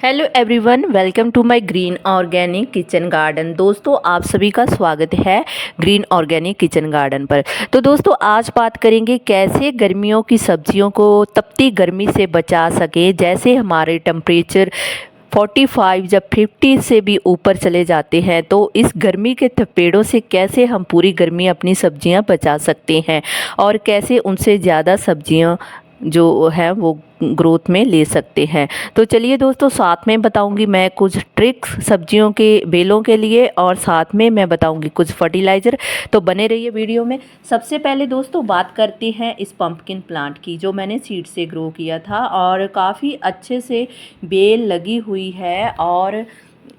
Hello everyone, welcome to my green organic kitchen garden. दोस्तों, आप सभी का स्वागत है ग्रीन ऑर्गेनिक किचन गार्डन पर। तो दोस्तों, आज बात करेंगे कैसे गर्मियों की सब्जियों को तपती गर्मी से बचा सके। जैसे हमारे टेम्परेचर 45 या 50 से भी ऊपर चले जाते हैं, तो इस गर्मी के थपेड़ों से कैसे हम पूरी गर्मी अपनी सब्जियां बचा सकते हैं और कैसे उनसे ज़्यादा सब्जियां जो है वो ग्रोथ में ले सकते हैं। तो चलिए दोस्तों, साथ में बताऊंगी मैं कुछ ट्रिक्स सब्जियों के बेलों के लिए और साथ में मैं बताऊंगी कुछ फर्टिलाइज़र। तो बने रहिए वीडियो में। सबसे पहले दोस्तों बात करते हैं इस पंपकिन प्लांट की, जो मैंने सीड से ग्रो किया था और काफ़ी अच्छे से बेल लगी हुई है। और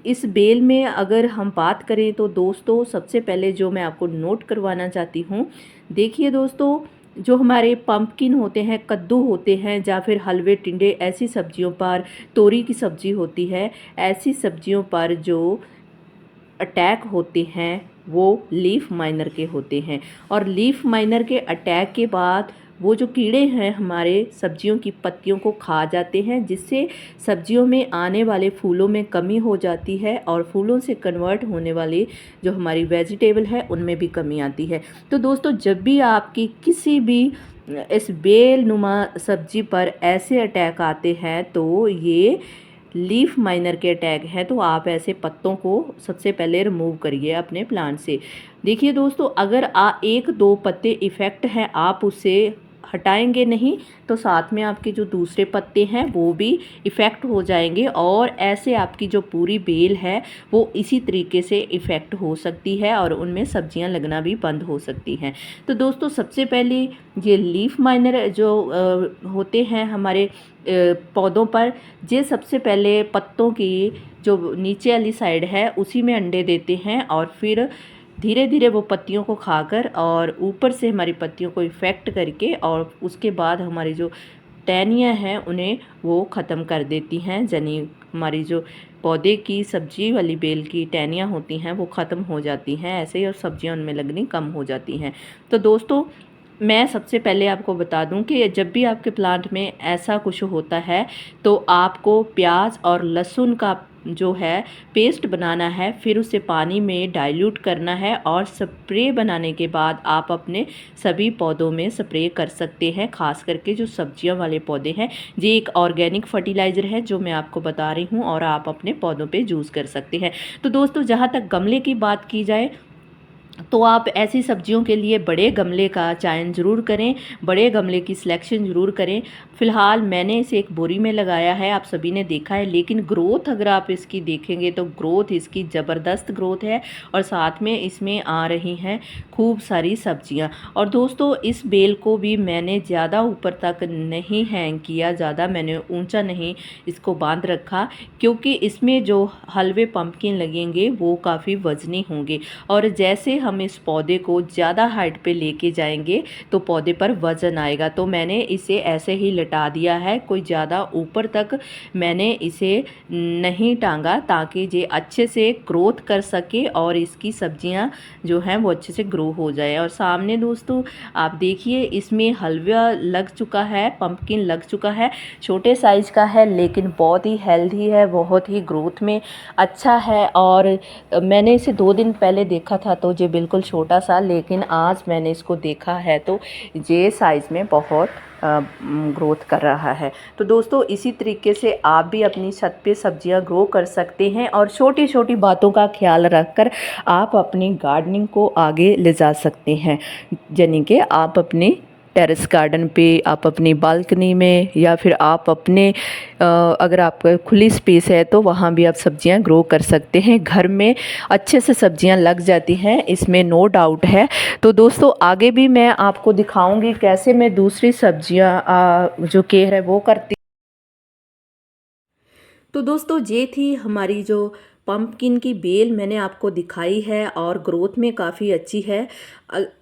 इस बेल में अगर हम बात करें तो दोस्तों, सबसे पहले जो मैं आपको नोट करवाना चाहती हूँ, देखिए दोस्तों, जो हमारे पंपकिन होते हैं, कद्दू होते हैं, या फिर हलवे टिंडे, ऐसी सब्जियों पर, तोरी की सब्जी होती है, ऐसी सब्जियों पर जो अटैक होते हैं वो लीफ माइनर के होते हैं। और लीफ माइनर के अटैक के बाद वो जो कीड़े हैं हमारे सब्जियों की पत्तियों को खा जाते हैं, जिससे सब्जियों में आने वाले फूलों में कमी हो जाती है और फूलों से कन्वर्ट होने वाली जो हमारी वेजिटेबल है उनमें भी कमी आती है। तो दोस्तों, जब भी आपकी किसी भी इस बेल नुमा सब्जी पर ऐसे अटैक आते हैं तो ये लीफ माइनर के अटैक है। तो आप ऐसे पत्तों को सबसे पहले रिमूव करिए अपने प्लांट से। देखिए दोस्तों, अगर एक दो पत्ते इफ़ेक्ट हैं, आप उसे हटाएंगे नहीं तो साथ में आपके जो दूसरे पत्ते हैं वो भी इफ़ेक्ट हो जाएंगे और ऐसे आपकी जो पूरी बेल है वो इसी तरीके से इफ़ेक्ट हो सकती है और उनमें सब्जियां लगना भी बंद हो सकती हैं। तो दोस्तों, सबसे पहले ये लीफ माइनर जो होते हैं हमारे पौधों पर, ये सबसे पहले पत्तों की जो नीचे वाली साइड है उसी में अंडे देते हैं और फिर धीरे धीरे वो पत्तियों को खाकर और ऊपर से हमारी पत्तियों को इफ़ेक्ट करके और उसके बाद हमारी जो टहनियाँ हैं उन्हें वो ख़त्म कर देती हैं। यानी हमारी जो पौधे की सब्जी वाली बेल की टहनियाँ होती हैं वो ख़त्म हो जाती हैं ऐसे ही, और सब्जियां उनमें लगनी कम हो जाती हैं। तो दोस्तों, मैं सबसे पहले आपको बता दूं कि जब भी आपके प्लांट में ऐसा कुछ होता है तो आपको प्याज और लहसुन का जो है पेस्ट बनाना है, फिर उसे पानी में डाइल्यूट करना है और स्प्रे बनाने के बाद आप अपने सभी पौधों में स्प्रे कर सकते हैं। खास करके जो सब्जियां वाले पौधे हैं, ये एक ऑर्गेनिक फर्टिलाइज़र है जो मैं आपको बता रही हूँ और आप अपने पौधों पे यूज़ कर सकते हैं। तो दोस्तों, जहाँ तक गमले की बात की जाए तो आप ऐसी सब्जियों के लिए बड़े गमले का चयन ज़रूर करें, बड़े गमले की सिलेक्शन ज़रूर करें। फ़िलहाल मैंने इसे एक बोरी में लगाया है, आप सभी ने देखा है, लेकिन ग्रोथ अगर आप इसकी देखेंगे तो ग्रोथ इसकी ज़बरदस्त ग्रोथ है और साथ में इसमें आ रही हैं खूब सारी सब्जियां। और दोस्तों, इस बेल को भी मैंने ज़्यादा ऊपर तक नहीं हैंग किया, ज़्यादा मैंने ऊंचा नहीं इसको बांध रखा, क्योंकि इसमें जो हलवे पंपकिन लगेंगे वो काफ़ी वज़नी होंगे और जैसे हम इस पौधे को ज़्यादा हाइट पे लेके जाएंगे तो पौधे पर वज़न आएगा। तो मैंने इसे ऐसे ही लटा दिया है, कोई ज़्यादा ऊपर तक मैंने इसे नहीं टांगा, ताकि ये अच्छे से ग्रोथ कर सके और इसकी सब्जियां जो हैं वो अच्छे से ग्रो हो जाए। और सामने दोस्तों आप देखिए, इसमें हलवा लग चुका है, पंपकिन लग चुका है, छोटे साइज़ का है लेकिन बहुत ही हेल्दी है, बहुत ही ग्रोथ में अच्छा है। और मैंने इसे 2 दिन पहले देखा था तो ये बिल्कुल छोटा सा, लेकिन आज मैंने इसको देखा है तो ये साइज़ में बहुत ग्रोथ कर रहा है। तो दोस्तों, इसी तरीके से आप भी अपनी छत पे सब्जियां ग्रो कर सकते हैं और छोटी छोटी बातों का ख्याल रखकर आप अपनी गार्डनिंग को आगे ले जा सकते हैं। यानी कि आप अपने टेरेस गार्डन पे, आप अपनी बालकनी में, या फिर आप अपने अगर आपका खुली स्पेस है तो वहाँ भी आप सब्जियां ग्रो कर सकते हैं। घर में अच्छे से सब्जियां लग जाती हैं, इसमें नो डाउट है। तो दोस्तों, आगे भी मैं आपको दिखाऊंगी कैसे मैं दूसरी सब्जियां जो केयर है वो करती। तो दोस्तों, ये थी हमारी जो पंपकिन की बेल मैंने आपको दिखाई है और ग्रोथ में काफ़ी अच्छी है।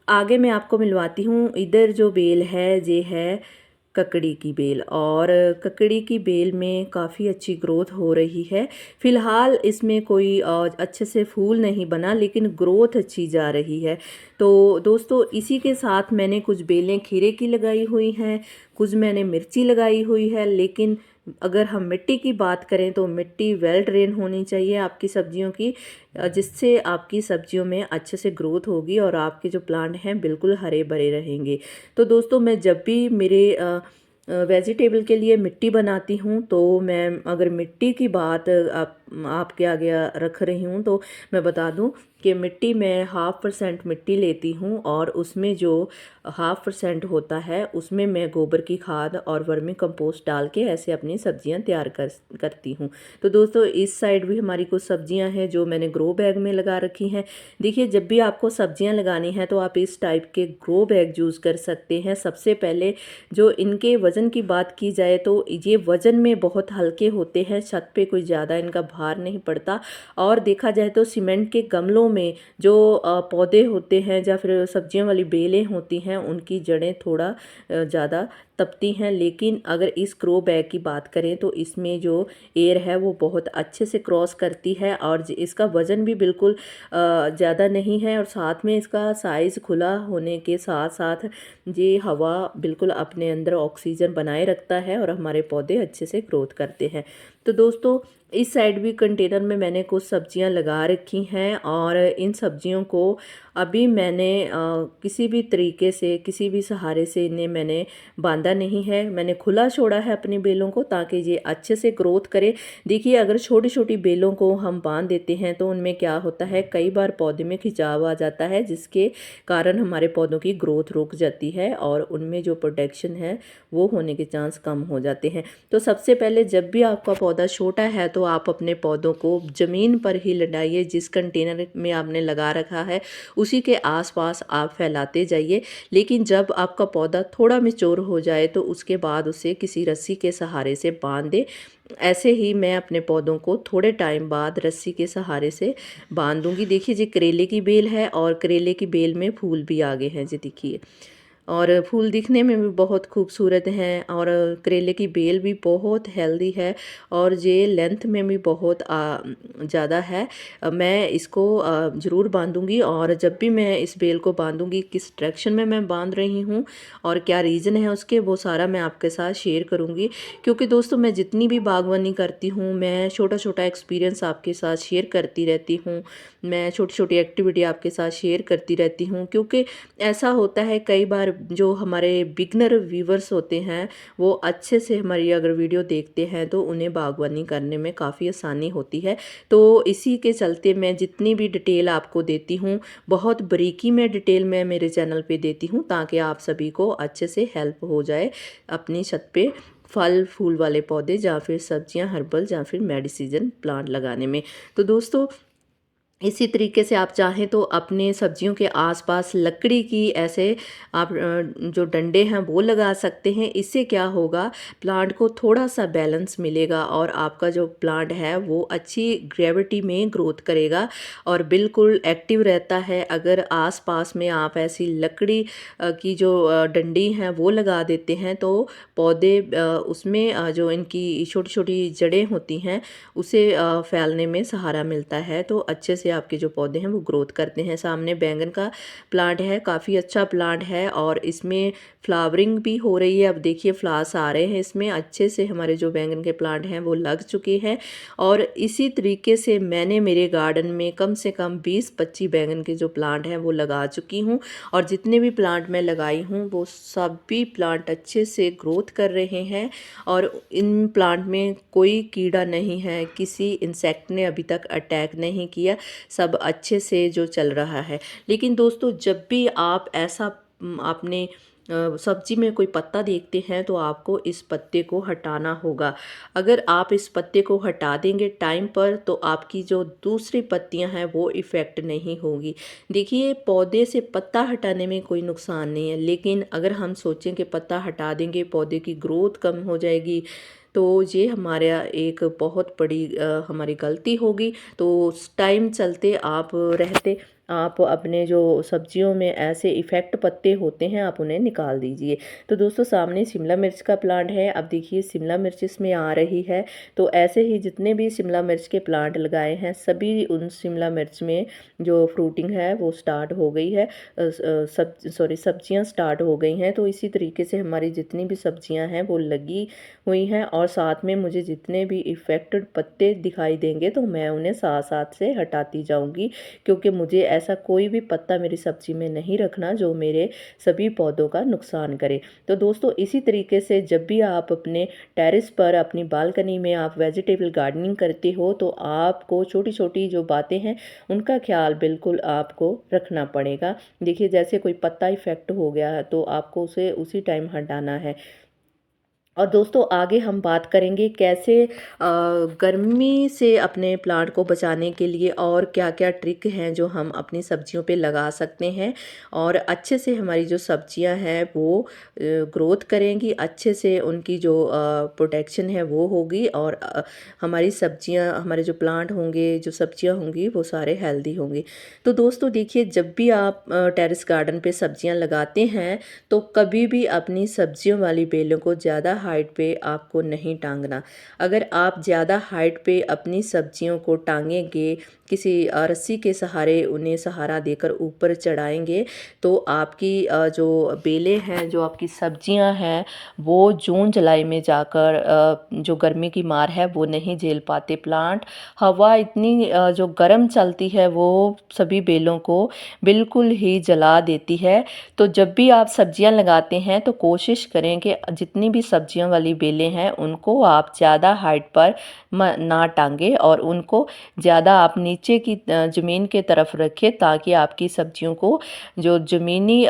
आगे मैं आपको मिलवाती हूँ। इधर जो बेल है ये है ककड़ी की बेल, और ककड़ी की बेल में काफ़ी अच्छी ग्रोथ हो रही है। फ़िलहाल इसमें कोई अच्छे से फूल नहीं बना, लेकिन ग्रोथ अच्छी जा रही है। तो दोस्तों, इसी के साथ मैंने कुछ बेलें खीरे की लगाई हुई हैं, कुछ मैंने मिर्ची लगाई हुई है, लेकिन अगर हम मिट्टी की बात करें तो मिट्टी वेल ड्रेन होनी चाहिए आपकी सब्जियों की, जिससे आपकी सब्जियों में अच्छे से ग्रोथ होगी और आपके जो प्लांट हैं बिल्कुल हरे भरे रहेंगे। तो दोस्तों मैं जब भी मेरे वेजिटेबल के लिए मिट्टी बनाती हूँ तो मैं अगर मिट्टी की बात आपके आगे रख रही हूँ तो मैं बता दूँ कि मिट्टी मैं 0.5% मिट्टी लेती हूँ और उसमें जो 0.5% होता है उसमें मैं गोबर की खाद और वर्मी कंपोस्ट डाल के ऐसे अपनी सब्जियां तैयार करती हूँ। तो दोस्तों इस साइड भी हमारी कुछ सब्जियां हैं जो मैंने ग्रो बैग में लगा रखी हैं। देखिए जब भी आपको सब्जियां लगानी है तो आप इस टाइप के ग्रो बैग यूज़ कर सकते हैं। सबसे पहले जो इनके वज़न की बात की जाए तो ये वज़न में बहुत हल्के होते हैं, छत पे कोई ज़्यादा इनका भार नहीं पड़ता। और देखा जाए तो सीमेंट के गमलों में जो पौधे होते हैं या फिर सब्जियों वाली बेलें होती हैं उनकी जड़ें थोड़ा ज़्यादा तपती हैं, लेकिन अगर इस ग्रो बैग की बात करें तो इसमें जो एयर है वो बहुत अच्छे से क्रॉस करती है और इसका वज़न भी बिल्कुल ज़्यादा नहीं है और साथ में इसका साइज़ खुला होने के साथ साथ ये हवा बिल्कुल अपने अंदर ऑक्सीजन बनाए रखता है और हमारे पौधे अच्छे से ग्रोथ करते हैं। तो दोस्तों इस साइड भी कंटेनर में मैंने कुछ सब्जियां लगा रखी हैं और इन सब्जियों को अभी मैंने किसी भी तरीके से किसी भी सहारे से इन्हें मैंने बांधा नहीं है, मैंने खुला छोड़ा है अपनी बेलों को ताकि ये अच्छे से ग्रोथ करे। देखिए अगर छोटी छोटी बेलों को हम बांध देते हैं तो उनमें क्या होता है, कई बार पौधे में खिंचाव आ जाता है जिसके कारण हमारे पौधों की ग्रोथ रुक जाती है और उनमें जो प्रोटेक्शन है वो होने के चांस कम हो जाते हैं। तो सबसे पहले जब भी आपका पौधा छोटा है तो आप अपने पौधों को ज़मीन पर ही लड़ाइए, जिस कंटेनर में आपने लगा रखा है उसी के आसपास आप फैलाते जाइए। लेकिन जब आपका पौधा थोड़ा मैच्योर हो जाए तो उसके बाद उसे किसी रस्सी के सहारे से बांध दें। ऐसे ही मैं अपने पौधों को थोड़े टाइम बाद रस्सी के सहारे से बांध दूंगी। देखिए जी करेले की बेल है और करेले की बेल में फूल भी आ गए हैं जी, देखिए, और फूल दिखने में भी बहुत खूबसूरत हैं और करेले की बेल भी बहुत हेल्दी है और ये लेंथ में भी बहुत ज़्यादा है। मैं इसको ज़रूर बांधूंगी और जब भी मैं इस बेल को बांधूंगी किस डायरेक्शन में मैं बांध रही हूँ और क्या रीज़न है उसके, वो सारा मैं आपके साथ शेयर करूँगी। क्योंकि दोस्तों मैं जितनी भी बागवानी करती हूँ मैं छोटा छोटा एक्सपीरियंस आपके साथ शेयर करती रहती हूँ, मैं छोटी छोटी एक्टिविटी आपके साथ शेयर करती रहती हूँ। क्योंकि ऐसा होता है कई बार जो हमारे बिगनर व्यूवर्स होते हैं वो अच्छे से हमारी अगर वीडियो देखते हैं तो उन्हें बागवानी करने में काफ़ी आसानी होती है। तो इसी के चलते मैं जितनी भी डिटेल आपको देती हूँ बहुत बारीकी में डिटेल मैं मेरे चैनल पे देती हूँ ताकि आप सभी को अच्छे से हेल्प हो जाए अपनी छत पे फल फूल वाले पौधे या फिर सब्जियां हर्बल या फिर मेडिसिन प्लांट लगाने में। तो दोस्तों इसी तरीके से आप चाहें तो अपने सब्जियों के आसपास लकड़ी की ऐसे आप जो डंडे हैं वो लगा सकते हैं। इससे क्या होगा, प्लांट को थोड़ा सा बैलेंस मिलेगा और आपका जो प्लांट है वो अच्छी ग्रेविटी में ग्रोथ करेगा और बिल्कुल एक्टिव रहता है। अगर आसपास में आप ऐसी लकड़ी की जो डंडी हैं वो लगा देते हैं तो पौधे उसमें जो इनकी छोटी छोटी जड़ें होती हैं उसे फैलने में सहारा मिलता है, तो अच्छे से आपके जो पौधे हैं वो ग्रोथ करते हैं। सामने बैंगन का प्लांट है, काफ़ी अच्छा प्लांट है और इसमें फ्लावरिंग भी हो रही है। अब देखिए फ्लावर्स आ रहे हैं इसमें, अच्छे से हमारे जो बैंगन के प्लांट हैं वो लग चुके हैं। और इसी तरीके से मैंने मेरे गार्डन में कम से कम 20-25 बैंगन के जो प्लांट हैं वो लगा चुकी हूँ और जितने भी प्लांट मैं लगाई हूँ वो सभी प्लांट अच्छे से ग्रोथ कर रहे हैं और इन प्लांट में कोई कीड़ा नहीं है, किसी इंसेक्ट ने अभी तक अटैक नहीं किया, सब अच्छे से जो चल रहा है। लेकिन दोस्तों जब भी आप ऐसा आपने सब्जी में कोई पत्ता देखते हैं तो आपको इस पत्ते को हटाना होगा। अगर आप इस पत्ते को हटा देंगे टाइम पर तो आपकी जो दूसरी पत्तियां हैं वो इफ़ेक्ट नहीं होगी। देखिए पौधे से पत्ता हटाने में कोई नुकसान नहीं है, लेकिन अगर हम सोचें कि पत्ता हटा देंगे पौधे की ग्रोथ कम हो जाएगी तो ये हमारा एक बहुत बड़ी हमारी गलती होगी। तो टाइम चलते आप रहते आप अपने जो सब्जियों में ऐसे इफ़ेक्ट पत्ते होते हैं आप उन्हें निकाल दीजिए। तो दोस्तों सामने शिमला मिर्च का प्लांट है। अब देखिए शिमला मिर्च इसमें आ रही है। तो ऐसे ही जितने भी शिमला मिर्च के प्लांट लगाए हैं सभी उन शिमला मिर्च में जो फ्रूटिंग है वो स्टार्ट हो गई है। सब्जियां स्टार्ट हो गई हैं। तो इसी तरीके से हमारी जितनी भी सब्जियां हैं वो लगी हुई हैं और साथ में मुझे जितने भी इफ़ेक्टेड पत्ते दिखाई देंगे तो मैं उन्हें साथ साथ से हटाती जाऊंगी, क्योंकि मुझे ऐसा कोई भी पत्ता मेरी सब्जी में नहीं रखना जो मेरे सभी पौधों का नुकसान करे। तो दोस्तों इसी तरीके से जब भी आप अपने टेरेस पर अपनी बालकनी में आप वेजिटेबल गार्डनिंग करते हो तो आपको छोटी छोटी जो बातें हैं उनका ख्याल बिल्कुल आपको रखना पड़ेगा। देखिए जैसे कोई पत्ता इफेक्ट हो गया है तो आपको उसे उसी टाइम हटाना है। और दोस्तों आगे हम बात करेंगे कैसे गर्मी से अपने प्लांट को बचाने के लिए और क्या-क्या ट्रिक हैं जो हम अपनी सब्जियों पे लगा सकते हैं और अच्छे से हमारी जो सब्जियां हैं वो ग्रोथ करेंगी, अच्छे से उनकी जो प्रोटेक्शन है वो होगी और हमारी सब्जियां, हमारे जो प्लांट होंगे, जो सब्जियां होंगी वो सारे हेल्दी होंगे। तो दोस्तों देखिए जब भी आप टेरेस गार्डन पे सब्जियां लगाते हैं तो कभी भी अपनी सब्जियों वाली बेलों को ज़्यादा हाइट पे आपको नहीं टांगना। अगर आप ज़्यादा हाइट पे अपनी सब्जियों को टांगेंगे, किसी रस्सी के सहारे उन्हें सहारा देकर ऊपर चढ़ाएंगे तो आपकी जो बेलें हैं, जो आपकी सब्जियां हैं वो जून जुलाई में जाकर जो गर्मी की मार है वो नहीं झेल पाते प्लांट। हवा इतनी जो गर्म चलती है वो सभी बेलों को बिल्कुल ही जला देती है। तो जब भी आप सब्जियां लगाते हैं तो कोशिश करें कि जितनी भी सब्जियों वाली बेलें हैं उनको आप ज़्यादा हाइट पर ना टांगें और उनको ज़्यादा आप नीचे की ज़मीन के तरफ रखें ताकि आपकी सब्जियों को जो ज़मीनी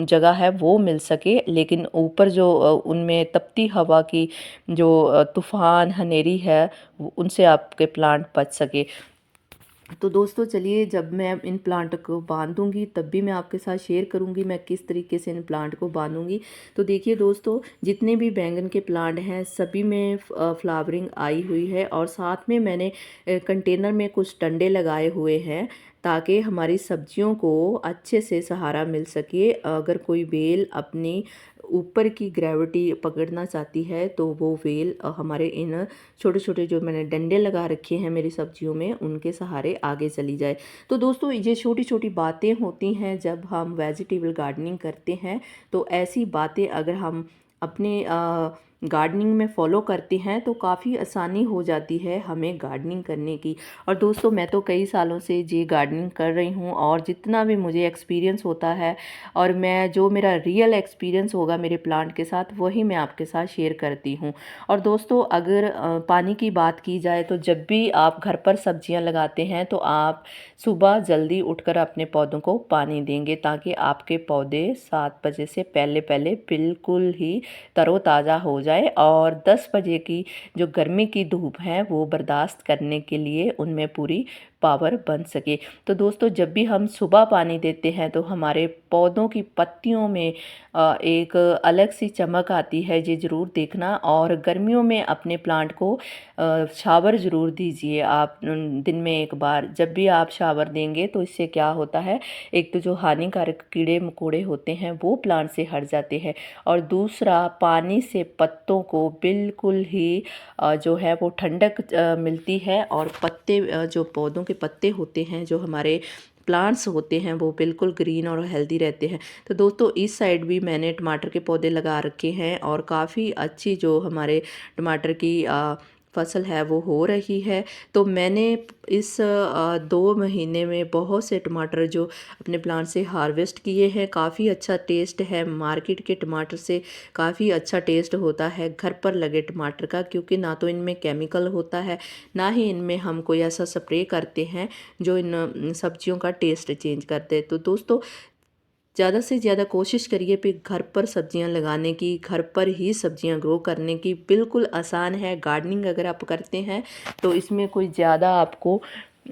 जगह है वो मिल सके, लेकिन ऊपर जो उनमें तपती हवा की जो तूफ़ान हनेरी है उनसे आपके प्लांट बच सके। तो दोस्तों चलिए जब मैं इन प्लांट को बांधूंगी तब भी मैं आपके साथ शेयर करूंगी मैं किस तरीके से इन प्लांट को बांधूंगी। तो देखिए दोस्तों जितने भी बैंगन के प्लांट हैं सभी में फ्लावरिंग आई हुई है और साथ में मैंने कंटेनर में कुछ डंडे लगाए हुए हैं ताकि हमारी सब्जियों को अच्छे से सहारा मिल सके। अगर कोई बेल अपनी ऊपर की ग्रेविटी पकड़ना चाहती है तो वो वेल हमारे इन छोटे छोटे जो मैंने डंडे लगा रखे हैं मेरी सब्जियों में उनके सहारे आगे चली जाए। तो दोस्तों ये छोटी छोटी बातें होती हैं जब हम वेजिटेबल गार्डनिंग करते हैं। तो ऐसी बातें अगर हम अपने गार्डनिंग में फ़ॉलो करते हैं तो काफ़ी आसानी हो जाती है हमें गार्डनिंग करने की। और दोस्तों मैं तो कई सालों से ये गार्डनिंग कर रही हूँ और जितना भी मुझे एक्सपीरियंस होता है और मैं जो मेरा रियल एक्सपीरियंस होगा मेरे प्लांट के साथ वही मैं आपके साथ शेयर करती हूँ। और दोस्तों अगर पानी की बात की जाए तो जब भी आप घर पर सब्जियां लगाते हैं तो आप सुबह जल्दी उठकर अपने पौधों को पानी देंगे ताकि आपके पौधे 7 बजे से पहले पहले बिल्कुल ही तरोताज़ा हो जाए और 10 बजे की जो गर्मी की धूप है वो बर्दाश्त करने के लिए उनमें पूरी पावर बन सके। तो दोस्तों जब भी हम सुबह पानी देते हैं तो हमारे पौधों की पत्तियों में एक अलग सी चमक आती है, ये ज़रूर देखना। और गर्मियों में अपने प्लांट को शावर ज़रूर दीजिए आप दिन में एक बार। जब भी आप शावर देंगे तो इससे क्या होता है, एक तो जो हानिकारक कीड़े मकोड़े होते हैं वो प्लांट से हट जाते हैं और दूसरा पानी से पत्तों को बिल्कुल ही जो है वो ठंडक मिलती है और पत्ते जो पौधों के पत्ते होते हैं जो हमारे प्लांट्स होते हैं वो बिल्कुल ग्रीन और हेल्दी रहते हैं। तो दोस्तों इस साइड भी मैंने टमाटर के पौधे लगा रखे हैं और काफ़ी अच्छी जो हमारे टमाटर की फसल है वो हो रही है। तो मैंने इस 2 महीने में बहुत से टमाटर जो अपने प्लांट से हार्वेस्ट किए हैं। काफ़ी अच्छा टेस्ट है, मार्केट के टमाटर से काफ़ी अच्छा टेस्ट होता है घर पर लगे टमाटर का, क्योंकि ना तो इनमें केमिकल होता है ना ही इनमें हम कोई ऐसा स्प्रे करते हैं जो इन सब्जियों का टेस्ट चेंज कर दे। तो दोस्तों ज़्यादा से ज़्यादा कोशिश करिए कि घर पर सब्जियां लगाने की, घर पर ही सब्जियां ग्रो करने की। बिल्कुल आसान है गार्डनिंग अगर आप करते हैं तो इसमें कोई ज़्यादा आपको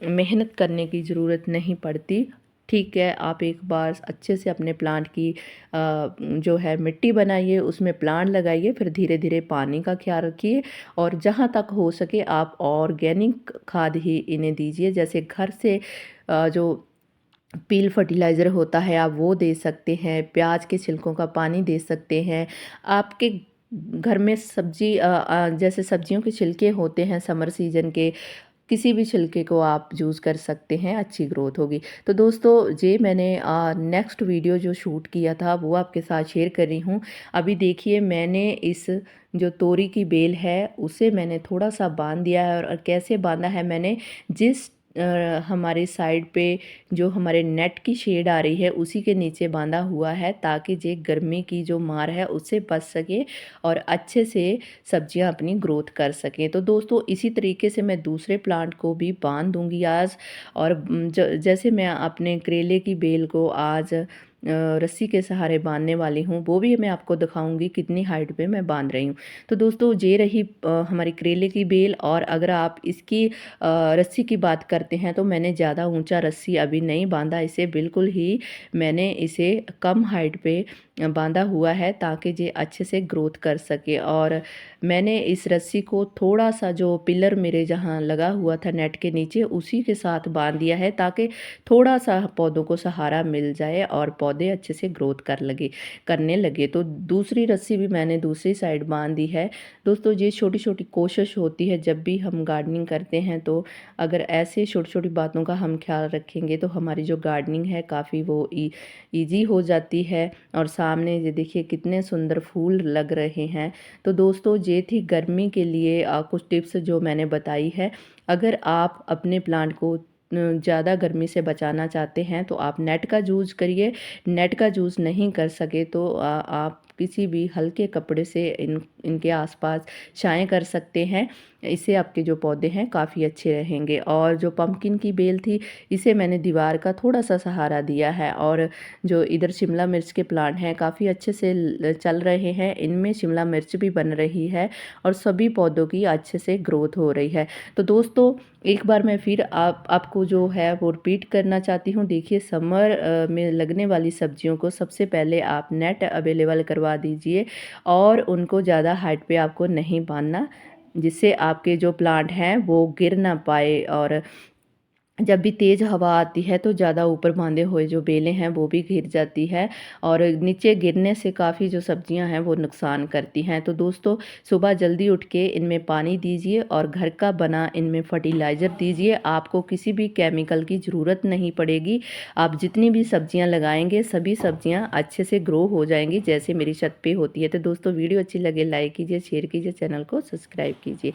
मेहनत करने की ज़रूरत नहीं पड़ती। ठीक है, आप एक बार अच्छे से अपने प्लांट की जो है मिट्टी बनाइए, उसमें प्लांट लगाइए, फिर धीरे धीरे पानी का ख्याल रखिए और जहाँ तक हो सके आप ऑर्गेनिक खाद ही इन्हें दीजिए। जैसे घर से जो पील फर्टिलाइज़र होता है, आप वो दे सकते हैं। प्याज के छिलकों का पानी दे सकते हैं। आपके घर में सब्जी जैसे सब्जियों के छिलके होते हैं समर सीजन के, किसी भी छिलके को आप यूज़ कर सकते हैं, अच्छी ग्रोथ होगी। तो दोस्तों ये मैंने नेक्स्ट वीडियो जो शूट किया था वो आपके साथ शेयर कर रही हूँ। अभी देखिए मैंने इस जो तोरी की बेल है उसे मैंने थोड़ा-सा बाँध दिया है, और कैसे बाँधा है मैंने, जिस हमारी साइड पे जो हमारे नेट की शेड आ रही है उसी के नीचे बाँधा हुआ है, ताकि ये गर्मी की जो मार है उससे बच सके और अच्छे से सब्जियां अपनी ग्रोथ कर सकें। तो दोस्तों इसी तरीके से मैं दूसरे प्लांट को भी बांध दूंगी आज। और जैसे मैं अपने करेले की बेल को आज रस्सी के सहारे बांधने वाली हूँ, वो भी मैं आपको दिखाऊंगी कितनी हाइट पे मैं बांध रही हूँ। तो दोस्तों ये रही हमारी करेले की बेल। और अगर आप इसकी रस्सी की बात करते हैं तो मैंने ज़्यादा ऊंचा रस्सी अभी नहीं बांधा इसे, बिल्कुल ही मैंने इसे कम हाइट पे बांधा हुआ है ताकि ये अच्छे से ग्रोथ कर सके। और मैंने इस रस्सी को थोड़ा सा जो पिलर मेरे जहाँ लगा हुआ था नेट के नीचे उसी के साथ बांध दिया है, ताकि थोड़ा सा पौधों को सहारा मिल जाए और पौधे अच्छे से ग्रोथ करने लगे। तो दूसरी रस्सी भी मैंने दूसरी साइड बांध दी है। दोस्तों ये छोटी छोटी कोशिश होती है जब भी हम गार्डनिंग करते हैं, तो अगर ऐसे छोटी छोटी बातों का हम ख्याल रखेंगे तो हमारी जो गार्डनिंग है काफ़ी वो ईजी हो जाती है। और सामने ये देखिए कितने सुंदर फूल लग रहे हैं। तो दोस्तों ये थी गर्मी के लिए कुछ टिप्स जो मैंने बताई है। अगर आप अपने प्लांट को ज़्यादा गर्मी से बचाना चाहते हैं तो आप नेट का यूज़ करिए। नेट का यूज़ नहीं कर सके तो आप किसी भी हल्के कपड़े से इनके आसपास छाएं कर सकते हैं। इससे आपके जो पौधे हैं काफ़ी अच्छे रहेंगे। और जो पम्पकिन की बेल थी इसे मैंने दीवार का थोड़ा सा सहारा दिया है। और जो इधर शिमला मिर्च के प्लांट हैं काफ़ी अच्छे से चल रहे हैं, इनमें शिमला मिर्च भी बन रही है और सभी पौधों की अच्छे से ग्रोथ हो रही है। तो दोस्तों एक बार मैं फिर आपको जो है वो रिपीट करना चाहती हूँ। देखिए समर में लगने वाली सब्जियों को सबसे पहले आप नेट अवेलेबल करवा दीजिए, और उनको ज़्यादा हाइट पे आपको नहीं बांधना, जिससे आपके जो प्लांट हैं वो गिर ना पाए। और जब भी तेज़ हवा आती है तो ज़्यादा ऊपर बांधे हुए जो बेलें हैं वो भी गिर जाती है, और नीचे गिरने से काफ़ी जो सब्जियां हैं वो नुकसान करती हैं। तो दोस्तों सुबह जल्दी उठ के इनमें पानी दीजिए और घर का बना इनमें फर्टिलाइज़र दीजिए। आपको किसी भी केमिकल की ज़रूरत नहीं पड़ेगी। आप जितनी भी सब्जियां लगाएंगे सभी सब्जियां अच्छे से ग्रो हो जाएंगी, जैसे मेरी छत पे होती है। तो दोस्तों वीडियो अच्छी लगे लाइक कीजिए, शेयर कीजिए, चैनल को सब्सक्राइब कीजिए।